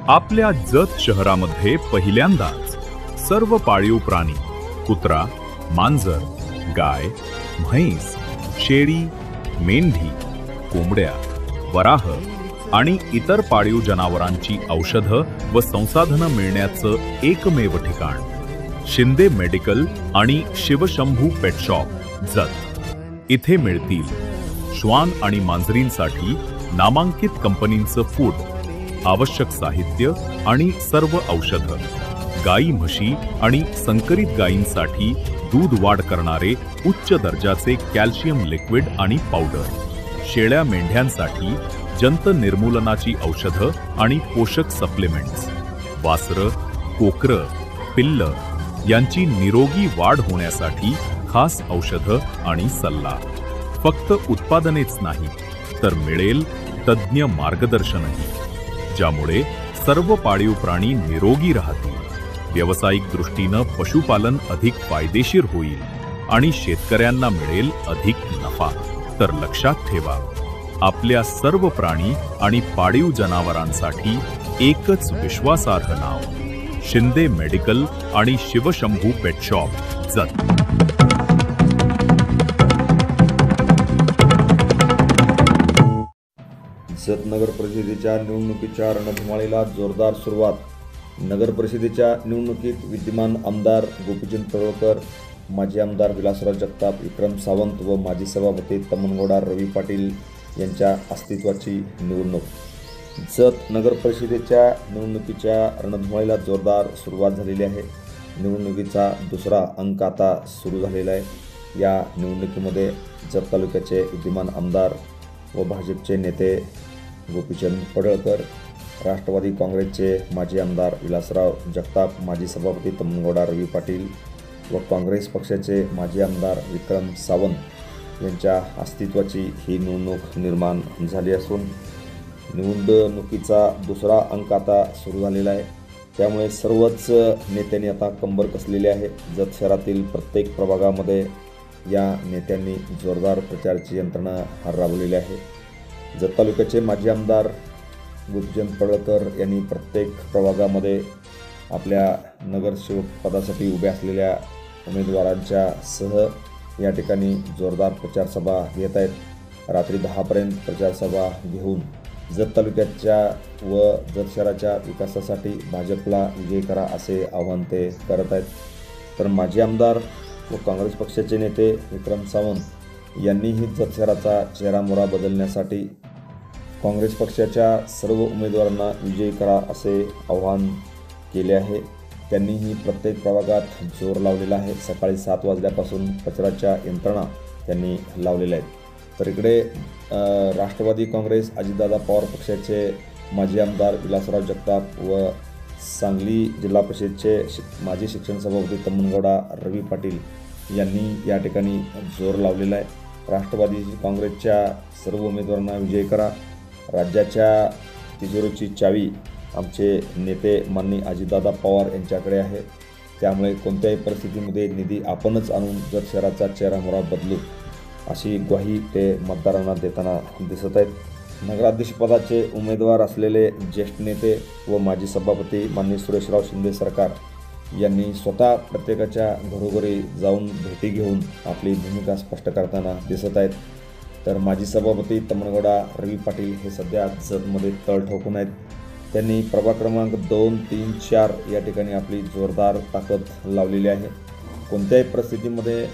आपल्या जत शहरामध्ये पहिल्यांदाच सर्व पाळीव प्राणी कुत्रा, मांजर, गाय, म्हैस, शेळी, मेंढी, कोंबड्या, वराह आणि इतर पाळीव जनावरांची औषधं व संसाधनं मिळण्याचं एकमेव ठिकाण शिंदे मेडिकल आणि शिवशंभू पेट शॉप जत। इथे मिळतील श्वान आणि मांजरींसाठी नामांकित कंपनींचं फूड, आवश्यक साहित्य आणि सर्व औषधं, गाई म्हशी आणि संकरित गायींसाठी दूध वाढ करणारे उच्च दर्जाचे कॅल्शियम लिक्विड आणि पावडर, शेळ्या मेंढ्यांसाठी जंत निर्मूलनाची औषधं आणि पोषक सप्लिमेंट्स, वासरं, कोकरं, पिल्लं यांची निरोगी वाढ होण्यासाठी खास औषधं आणि सल्ला। फक्त उत्पादनेच नाही तर मिळेल तज्ञ मार्गदर्शनही, ज्यामुळे सर्व पाळीव प्राणी निरोगी राहतील, व्यावसायिक दृष्टीनं पशुपालन अधिक फायदेशीर होईल आणि शेतकऱ्यांना मिळेल अधिक नफा। तर लक्षात ठेवा, आपल्या सर्व प्राणी आणि पाळीव जनावरांसाठी एकच विश्वासार्ह नाव, शिंदे मेडिकल आणि शिवशंभू पेट शॉप जत। जत नगर परिषदेच्या निवडणुकीच्या रणधुमाळीला जोरदार सुरुवात। नगर परिषदेच्या निवडणुकीत विद्यमान आमदार गोपीचंद पडळकर, माजी आमदार विलासराव जगताप, विक्रम सावंत व माजी सभापती तमनगौडा रवी पाटील यांच्या अस्तित्वाची निवडणूक। जत नगर परिषदेच्या निवडणुकीच्या रणधुमाळीला जोरदार सुरुवात झालेली आहे। निवडणुकीचा दुसरा अंक आता सुरू झालेला आहे। या निवडणुकीमध्ये जत तालुक्याचे विद्यमान आमदार व भाजपचे नेते गोपीचंद पडळकर, राष्ट्रवादी काँग्रेसचे माजी आमदार विलासराव जगताप, माजी सभापती तमनगौडा रवी पाटील व काँग्रेस पक्षाचे माजी आमदार विक्रम सावंत यांच्या अस्तित्वाची ही निवडणूक निर्माण झाली असून निवडणुकीचा दुसरा अंक आता सुरू झालेला आहे। त्यामुळे सर्वच नेत्यांनी आता कंबर कसलेली आहे। जत शहरातील प्रत्येक प्रभागामध्ये या नेत्यांनी जोरदार प्रचाराची यंत्रणा राबवलेली आहे। जत तालुक्याचे माजी आमदार गोपीचंद पडळकर यांनी प्रत्येक प्रभागामध्ये आपल्या नगरसेवक पदासाठी उभे असलेल्या उमेदवारांच्या सह या ठिकाणी जोरदार प्रचार सभा घेत आहेत। रात्री 10पर्यंत प्रचार सभा घेऊन जत तालुक्याच्या व जत शहराच्या विकासासाठी भाजपला विजयी करा असे आवाहन ते करत आहेत। तर माजी आमदार व काँग्रेस पक्षाचे नेते विक्रम सावंत यांनीही जत शहराचा चेहरामोहरा बदलण्यासाठी काँग्रेस पक्षाच्या सर्व उमेदवारांना विजयी करा असे आवाहन केले आहे। त्यांनीही प्रत्येक प्रभागात जोर लावलेला आहे। सकाळी 7 वाजल्यापासून प्रचाराच्या यंत्रणा त्यांनी लावलेल्या आहेत। तर इकडे राष्ट्रवादी काँग्रेस अजितदादा पवार पक्षाचे माजी आमदार विलासराव जगताप व सांगली जिल्हा परिषदेचे माजी शिक्षण सभापती तमनगौडा रवी पाटील यांनी या ठिकाणी जोर लावलेला आहे। राष्ट्रवादी काँग्रेसच्या सर्व उमेदवारांना विजयी करा, राज्याच्या तिजोरीची चावी आमचे नेते माननीय अजितदादा पवार यांच्याकडे आहे, त्यामुळे कोणत्याही परिस्थितीमध्ये निधी आपणच आणून जत शहराचा चेहरामोहरा बदलू अशी ग्वाही ते मतदारांना देताना दिसत आहेत। नगराध्यक्षपदाचे उमेदवार असलेले ज्येष्ठ नेते व माजी सभापती माननीय सुरेशराव शिंदे सरकार यांनी स्वतः प्रत्येकाच्या घरोघरी जाऊन भेटी घेऊन आपली भूमिका स्पष्ट करताना दिसत आहेत। तर माजी सभापती तमनगौडा रवी पाटील हे सध्या जतमध्ये तळ ठोकून आहेत। त्यांनी प्रभाग क्रमांक 2, 3, 4 या ठिकाणी आपली जोरदार ताकद लावलेली आहे। कोणत्याही परिस्थितीमध्ये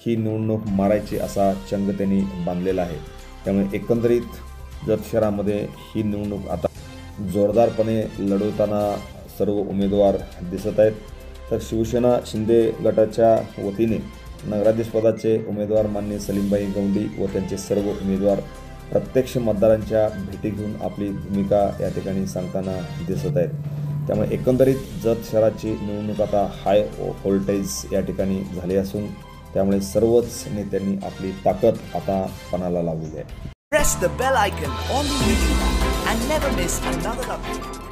ही निवडणूक मारायची असा चंग त्यांनी बांधलेला आहे। त्यामुळे एकंदरीत जत शहरामध्ये ही निवडणूक आता जोरदारपणे लढवताना सर्व उमेदवार दिसत आहेत। तर शिवसेना शिंदे गटाच्या वतीने नगराध्यक्षपदाचे उमेदवार माननीय सलीमबाई गवंडी व त्यांचे सर्व उमेदवार प्रत्यक्ष मतदारांच्या भेटी घेऊन आपली भूमिका या ठिकाणी सांगताना दिसत आहेत। त्यामुळे एकंदरीत जत शहराची निवडणूक आता हाय व्होल्टेज या ठिकाणी झाली असून त्यामुळे सर्वच नेत्यांनी आपली ताकद आता पणाला लावलेली आहे। Press the bell icon on the YouTube and never miss another update.